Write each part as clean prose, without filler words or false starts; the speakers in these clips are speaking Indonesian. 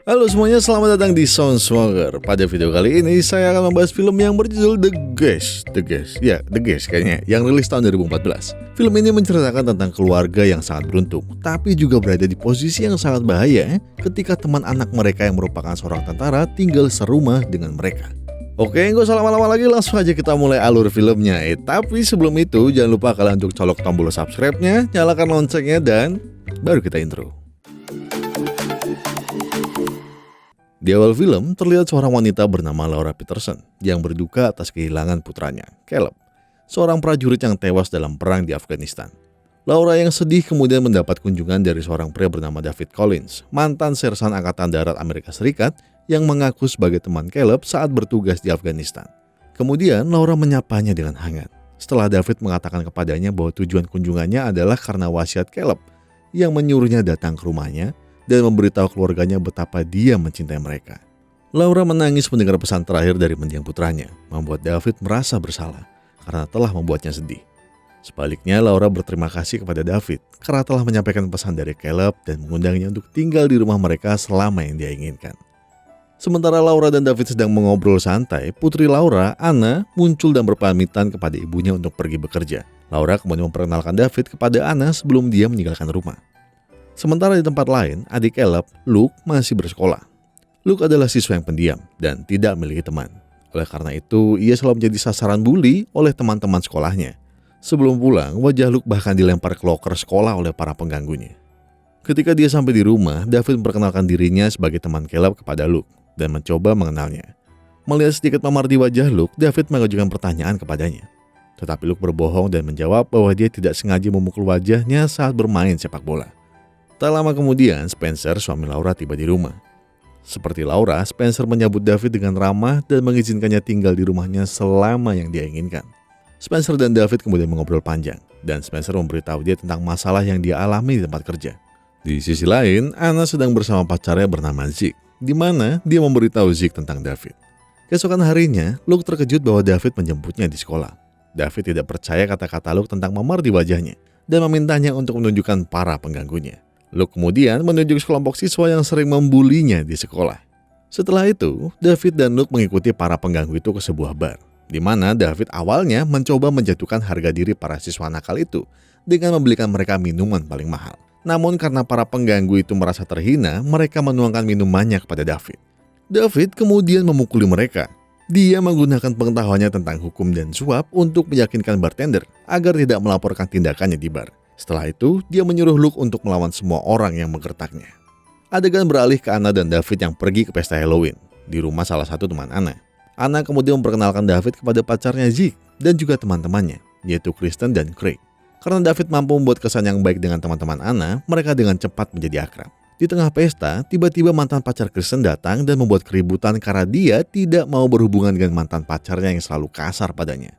Halo semuanya, selamat datang di Soundsmonger. Pada video kali ini saya akan membahas film yang berjudul The Guest kayaknya, yang rilis tahun 2014. Film ini menceritakan tentang keluarga yang sangat beruntung, tapi juga berada di posisi yang sangat bahaya ketika teman anak mereka yang merupakan seorang tentara tinggal serumah dengan mereka. Oke, nggak usah lama-lama lagi, langsung aja kita mulai alur filmnya. Tapi sebelum itu, jangan lupa kalian untuk colok tombol subscribe-nya, nyalakan loncengnya, dan baru kita intro. Di awal film, terlihat seorang wanita bernama Laura Peterson yang berduka atas kehilangan putranya, Caleb, seorang prajurit yang tewas dalam perang di Afghanistan. Laura yang sedih kemudian mendapat kunjungan dari seorang pria bernama David Collins, mantan sersan Angkatan Darat Amerika Serikat yang mengaku sebagai teman Caleb saat bertugas di Afghanistan. Kemudian Laura menyapanya dengan hangat, setelah David mengatakan kepadanya bahwa tujuan kunjungannya adalah karena wasiat Caleb yang menyuruhnya datang ke rumahnya dan memberitahu keluarganya betapa dia mencintai mereka. Laura menangis mendengar pesan terakhir dari mendiang putranya, membuat David merasa bersalah karena telah membuatnya sedih. Sebaliknya, Laura berterima kasih kepada David karena telah menyampaikan pesan dari Caleb dan mengundangnya untuk tinggal di rumah mereka selama yang dia inginkan. Sementara Laura dan David sedang mengobrol santai, putri Laura, Anna, muncul dan berpamitan kepada ibunya untuk pergi bekerja. Laura kemudian memperkenalkan David kepada Anna sebelum dia meninggalkan rumah. Sementara di tempat lain, adik Caleb, Luke, masih bersekolah. Luke adalah siswa yang pendiam dan tidak memiliki teman. Oleh karena itu, ia selalu menjadi sasaran bully oleh teman-teman sekolahnya. Sebelum pulang, wajah Luke bahkan dilempar ke loker sekolah oleh para pengganggunya. Ketika dia sampai di rumah, David memperkenalkan dirinya sebagai teman Caleb kepada Luke dan mencoba mengenalnya. Melihat sedikit memar di wajah Luke, David mengajukan pertanyaan kepadanya. Tetapi Luke berbohong dan menjawab bahwa dia tidak sengaja memukul wajahnya saat bermain sepak bola. Tak lama kemudian, Spencer, suami Laura, tiba di rumah. Seperti Laura, Spencer menyambut David dengan ramah dan mengizinkannya tinggal di rumahnya selama yang dia inginkan. Spencer dan David kemudian mengobrol panjang, dan Spencer memberitahu dia tentang masalah yang dia alami di tempat kerja. Di sisi lain, Anna sedang bersama pacarnya bernama Zeke, di mana dia memberitahu Zeke tentang David. Keesokan harinya, Luke terkejut bahwa David menjemputnya di sekolah. David tidak percaya kata-kata Luke tentang memar di wajahnya, dan memintanya untuk menunjukkan para pengganggunya. Luke kemudian menunjuk sekelompok siswa yang sering membulinya di sekolah. Setelah itu, David dan Luke mengikuti para pengganggu itu ke sebuah bar, di mana David awalnya mencoba menjatuhkan harga diri para siswa nakal itu dengan membelikan mereka minuman paling mahal. Namun karena para pengganggu itu merasa terhina, mereka menuangkan minumannya kepada David. David kemudian memukuli mereka. Dia menggunakan pengetahuannya tentang hukum dan suap untuk meyakinkan bartender agar tidak melaporkan tindakannya di bar. Setelah itu, dia menyuruh Luke untuk melawan semua orang yang menggertaknya. Adegan beralih ke Anna dan David yang pergi ke pesta Halloween di rumah salah satu teman Anna. Anna kemudian memperkenalkan David kepada pacarnya Zeke dan juga teman-temannya, yaitu Kristen dan Craig. Karena David mampu membuat kesan yang baik dengan teman-teman Anna, mereka dengan cepat menjadi akrab. Di tengah pesta, tiba-tiba mantan pacar Kristen datang dan membuat keributan karena dia tidak mau berhubungan dengan mantan pacarnya yang selalu kasar padanya.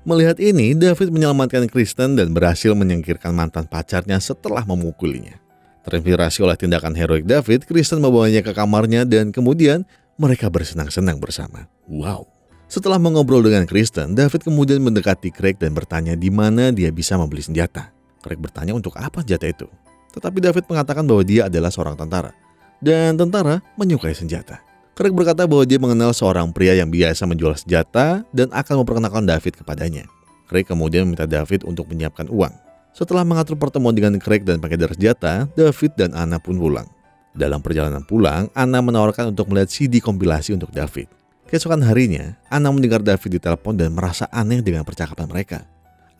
Melihat ini, David menyelamatkan Kristen dan berhasil menyingkirkan mantan pacarnya setelah memukulinya. Terinspirasi oleh tindakan heroik David, Kristen membawanya ke kamarnya dan kemudian mereka bersenang-senang bersama. Wow! Setelah mengobrol dengan Kristen, David kemudian mendekati Craig dan bertanya di mana dia bisa membeli senjata. Craig bertanya untuk apa senjata itu. Tetapi David mengatakan bahwa dia adalah seorang tentara dan tentara menyukai senjata. Craig berkata bahwa dia mengenal seorang pria yang biasa menjual senjata dan akan memperkenalkan David kepadanya. Craig kemudian meminta David untuk menyiapkan uang. Setelah mengatur pertemuan dengan Craig dan pengedar senjata, David dan Anna pun pulang. Dalam perjalanan pulang, Anna menawarkan untuk melihat CD kompilasi untuk David. Keesokan harinya, Anna mendengar David ditelepon dan merasa aneh dengan percakapan mereka.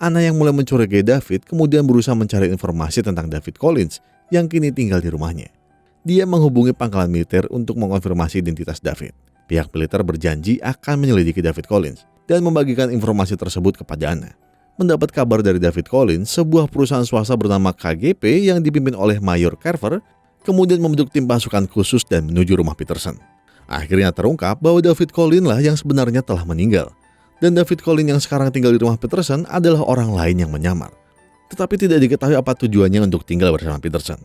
Anna yang mulai mencurigai David kemudian berusaha mencari informasi tentang David Collins yang kini tinggal di rumahnya. Dia menghubungi pangkalan militer untuk mengonfirmasi identitas David. Pihak militer berjanji akan menyelidiki David Collins dan membagikan informasi tersebut kepada Anna. Mendapat kabar dari David Collins, sebuah perusahaan swasta bernama KGP yang dipimpin oleh Mayor Carver kemudian membentuk tim pasukan khusus dan menuju rumah Peterson. Akhirnya terungkap bahwa David Collins lah yang sebenarnya telah meninggal. Dan David Collins yang sekarang tinggal di rumah Peterson adalah orang lain yang menyamar. Tetapi tidak diketahui apa tujuannya untuk tinggal bersama Peterson.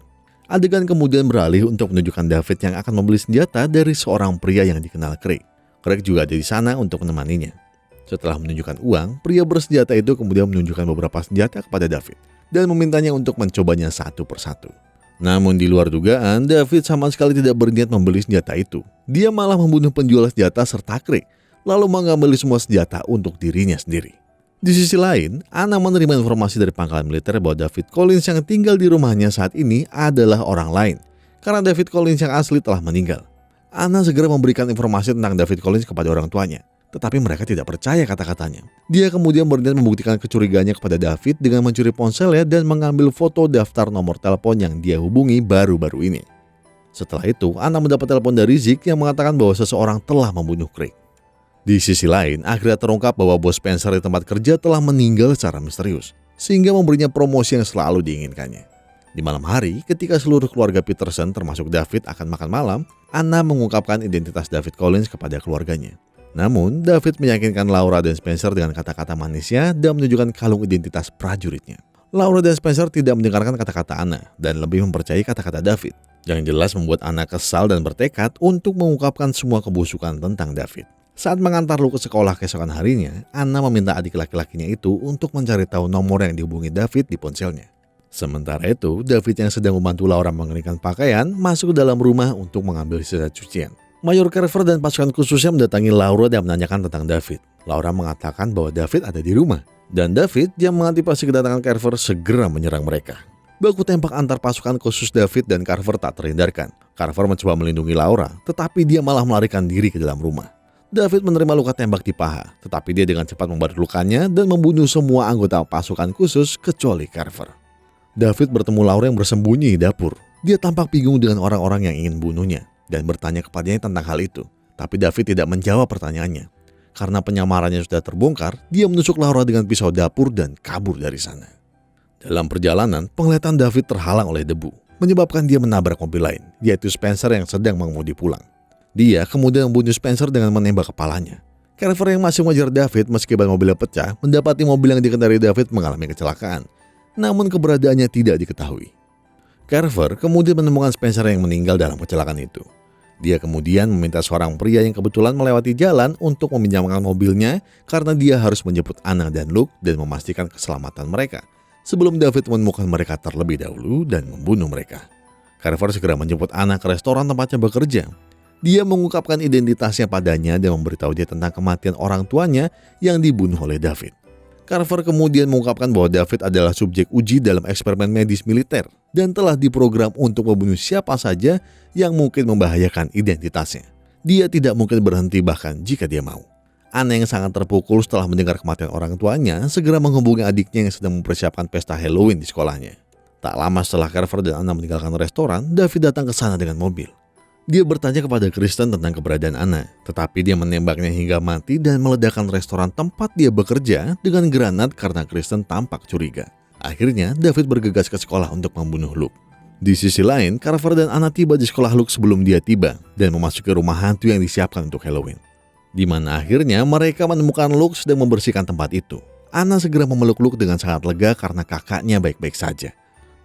Adegan kemudian beralih untuk menunjukkan David yang akan membeli senjata dari seorang pria yang dikenal Craig. Craig juga ada di sana untuk menemaninya. Setelah menunjukkan uang, pria bersenjata itu kemudian menunjukkan beberapa senjata kepada David dan memintanya untuk mencobanya satu persatu. Namun di luar dugaan, David sama sekali tidak berniat membeli senjata itu. Dia malah membunuh penjual senjata serta Craig, lalu mengambil semua senjata untuk dirinya sendiri. Di sisi lain, Anna menerima informasi dari pangkalan militer bahwa David Collins yang tinggal di rumahnya saat ini adalah orang lain, karena David Collins yang asli telah meninggal. Anna segera memberikan informasi tentang David Collins kepada orang tuanya, tetapi mereka tidak percaya kata-katanya. Dia kemudian berniat membuktikan kecurigaannya kepada David dengan mencuri ponselnya dan mengambil foto daftar nomor telepon yang dia hubungi baru-baru ini. Setelah itu, Anna mendapat telepon dari Zeke yang mengatakan bahwa seseorang telah membunuh Craig. Di sisi lain, akhirnya terungkap bahwa bos Spencer di tempat kerja telah meninggal secara misterius, sehingga memberinya promosi yang selalu diinginkannya. Di malam hari, ketika seluruh keluarga Peterson termasuk David akan makan malam, Anna mengungkapkan identitas David Collins kepada keluarganya. Namun, David meyakinkan Laura dan Spencer dengan kata-kata manisnya dan menunjukkan kalung identitas prajuritnya. Laura dan Spencer tidak mendengarkan kata-kata Anna dan lebih mempercayai kata-kata David. Yang jelas membuat Anna kesal dan bertekad untuk mengungkapkan semua kebusukan tentang David. Saat mengantar Luke ke sekolah keesokan harinya, Anna meminta adik laki-lakinya itu untuk mencari tahu nomor yang dihubungi David di ponselnya. Sementara itu, David yang sedang membantu Laura mengeringkan pakaian masuk ke dalam rumah untuk mengambil sisa cucian. Mayor Carver dan pasukan khususnya mendatangi Laura dan menanyakan tentang David. Laura mengatakan bahwa David ada di rumah, dan David yang mengantisipasi kedatangan Carver segera menyerang mereka. Baku tembak antar pasukan khusus David dan Carver tak terhindarkan. Carver mencoba melindungi Laura, tetapi dia malah melarikan diri ke dalam rumah. David menerima luka tembak di paha, tetapi dia dengan cepat membalut lukanya dan membunuh semua anggota pasukan khusus kecuali Carver. David bertemu Laura yang bersembunyi di dapur. Dia tampak bingung dengan orang-orang yang ingin bunuhnya dan bertanya kepadanya tentang hal itu. Tapi David tidak menjawab pertanyaannya. Karena penyamarannya sudah terbongkar, dia menusuk Laura dengan pisau dapur dan kabur dari sana. Dalam perjalanan, penglihatan David terhalang oleh debu, menyebabkan dia menabrak mobil lain, yaitu Spencer yang sedang mengemudi pulang. Dia kemudian membunuh Spencer dengan menembak kepalanya. Carver yang masih mengejar David meski ban mobilnya pecah, mendapati mobil yang dikendarai David mengalami kecelakaan. Namun keberadaannya tidak diketahui. Carver kemudian menemukan Spencer yang meninggal dalam kecelakaan itu. Dia kemudian meminta seorang pria yang kebetulan melewati jalan untuk meminjamkan mobilnya karena dia harus menjemput Anna dan Luke dan memastikan keselamatan mereka sebelum David menemukan mereka terlebih dahulu dan membunuh mereka. Carver segera menjemput Anna ke restoran tempatnya bekerja. Dia mengungkapkan identitasnya padanya dan memberitahu dia tentang kematian orang tuanya yang dibunuh oleh David. Carver kemudian mengungkapkan bahwa David adalah subjek uji dalam eksperimen medis militer dan telah diprogram untuk membunuh siapa saja yang mungkin membahayakan identitasnya. Dia tidak mungkin berhenti bahkan jika dia mau. Anna yang sangat terpukul setelah mendengar kematian orang tuanya segera menghubungi adiknya yang sedang mempersiapkan pesta Halloween di sekolahnya. Tak lama setelah Carver dan Anna meninggalkan restoran, David datang ke sana dengan mobil. Dia bertanya kepada Kristen tentang keberadaan Anna, tetapi dia menembaknya hingga mati dan meledakkan restoran tempat dia bekerja dengan granat karena Kristen tampak curiga. Akhirnya, David bergegas ke sekolah untuk membunuh Luke. Di sisi lain, Carver dan Anna tiba di sekolah Luke sebelum dia tiba dan memasuki rumah hantu yang disiapkan untuk Halloween. Di mana akhirnya mereka menemukan Luke sedang membersihkan tempat itu. Anna segera memeluk Luke dengan sangat lega karena kakaknya baik-baik saja.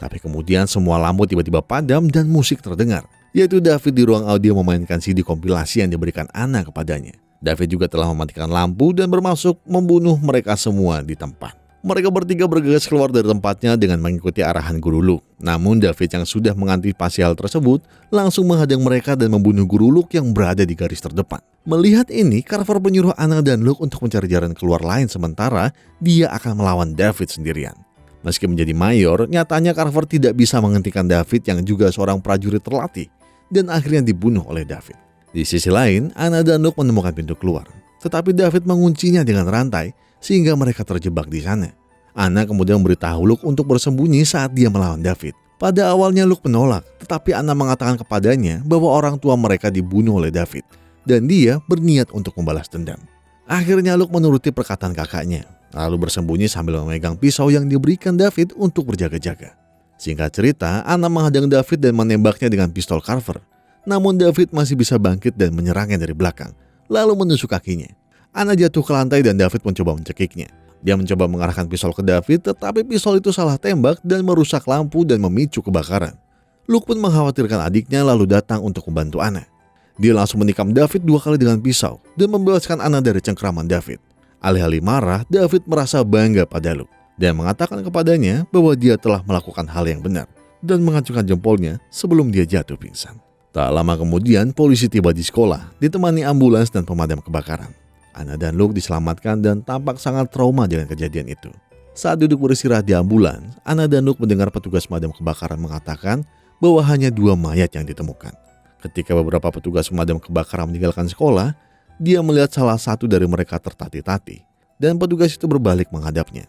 Tapi kemudian semua lampu tiba-tiba padam dan musik terdengar, yaitu David di ruang audio memainkan CD kompilasi yang diberikan Anna kepadanya. David juga telah mematikan lampu dan bermaksud membunuh mereka semua di tempat. Mereka bertiga bergegas keluar dari tempatnya dengan mengikuti arahan guru Luke. Namun David yang sudah mengantisipasi hal tersebut langsung menghadang mereka dan membunuh guru Luke yang berada di garis terdepan. Melihat ini, Carver menyuruh Anna dan Luke untuk mencari jalan keluar lain sementara dia akan melawan David sendirian. Meski menjadi mayor, nyatanya Carver tidak bisa menghentikan David yang juga seorang prajurit terlatih dan akhirnya dibunuh oleh David. Di sisi lain, Anna dan Luke menemukan pintu keluar, tetapi David menguncinya dengan rantai sehingga mereka terjebak di sana. Anna kemudian memberitahu Luke untuk bersembunyi saat dia melawan David. Pada awalnya Luke menolak, tetapi Anna mengatakan kepadanya bahwa orang tua mereka dibunuh oleh David dan dia berniat untuk membalas dendam. Akhirnya Luke menuruti perkataan kakaknya, lalu bersembunyi sambil memegang pisau yang diberikan David untuk berjaga-jaga. Singkat cerita, Anna menghadang David dan menembaknya dengan pistol Carver. Namun David masih bisa bangkit dan menyerangnya dari belakang, lalu menusuk kakinya. Anna jatuh ke lantai dan David mencoba mencekiknya. Dia mencoba mengarahkan pistol ke David, tetapi pistol itu salah tembak dan merusak lampu dan memicu kebakaran. Luke pun mengkhawatirkan adiknya lalu datang untuk membantu Anna. Dia langsung menikam David 2 kali dengan pisau dan membebaskan Anna dari cengkraman David. Alih-alih marah, David merasa bangga pada Luke dan mengatakan kepadanya bahwa dia telah melakukan hal yang benar. dan mengacungkan jempolnya sebelum dia jatuh pingsan. Tak lama kemudian, polisi tiba di sekolah, ditemani ambulans dan pemadam kebakaran. Anna dan Luke diselamatkan dan tampak sangat trauma dengan kejadian itu. Saat duduk beristirahat di ambulans, Anna dan Luke mendengar petugas pemadam kebakaran mengatakan bahwa hanya 2 mayat yang ditemukan. Ketika beberapa petugas pemadam kebakaran meninggalkan sekolah, dia melihat salah satu dari mereka tertatih-tatih dan petugas itu berbalik menghadapnya.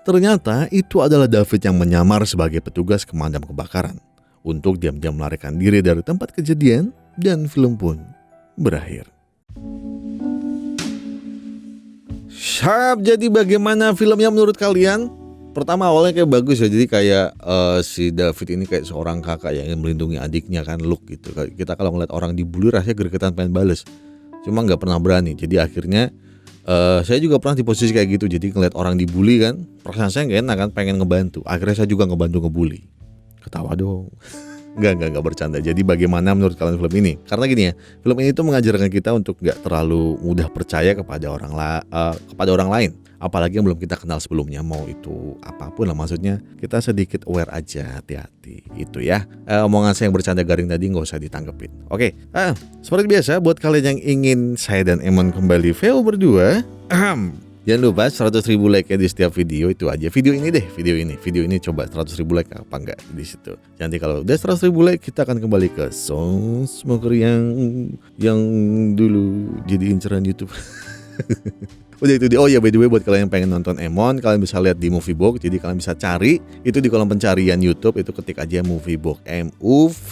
Ternyata itu adalah David yang menyamar sebagai petugas pemadam kebakaran untuk diam-diam melarikan diri dari tempat kejadian, dan film pun berakhir. Syap, jadi bagaimana filmnya menurut kalian? Pertama awalnya kayak bagus ya, jadi kayak si David ini kayak seorang kakak yang ingin melindungi adiknya kan, Luke gitu. Kita kalau ngeliat orang dibully rasanya gregetan pengen bales, cuma nggak pernah berani. Jadi akhirnya saya juga pernah di posisi kayak gitu, jadi ngeliat orang dibully kan, perasaan saya nggak enak kan, pengen ngebantu. Akhirnya saya juga ngebantu ngebully. Ketawa dong. Enggak bercanda. Jadi bagaimana menurut kalian film ini? Karena gini ya, film ini tuh mengajarkan kita untuk nggak terlalu mudah percaya kepada orang lain, apalagi yang belum kita kenal sebelumnya. Mau itu apapun lah, maksudnya kita sedikit aware aja, hati-hati itu ya. Omongan saya yang bercanda garing tadi nggak usah ditanggepin. Oke, seperti biasa buat kalian yang ingin saya dan Emon kembali VO berdua, jangan lupa 100.000 like ya di setiap video. Itu aja video ini deh, video ini coba 100.000 like apa enggak di situ. Nanti kalau udah 100.000 like kita akan kembali ke Song Smoker yang dulu jadi inceran YouTube. Udah itu dia. Oh ya, by the way, buat kalian yang pengen nonton Emon, kalian bisa lihat di Moviebox. Jadi kalian bisa cari itu di kolom pencarian YouTube, itu ketik aja Moviebox, MUVIBOX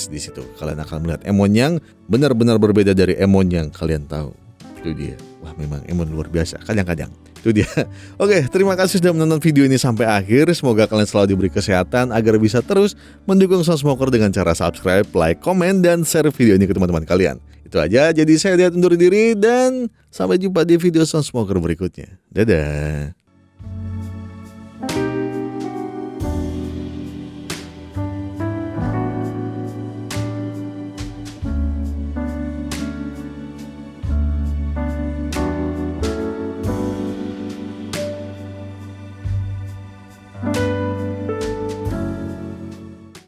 di situ. Kalian akan melihat Emon yang benar-benar berbeda dari Emon yang kalian tahu. Itu dia. Wah, memang Emon luar biasa, kadang-kadang. Itu dia. Oke, terima kasih sudah menonton video ini sampai akhir. Semoga kalian selalu diberi kesehatan agar bisa terus mendukung Song Smoker dengan cara subscribe, like, komen, dan share video ini ke teman-teman kalian. Itu aja, jadi saya Diat undur diri dan sampai jumpa di video Song Smoker berikutnya. Dadah.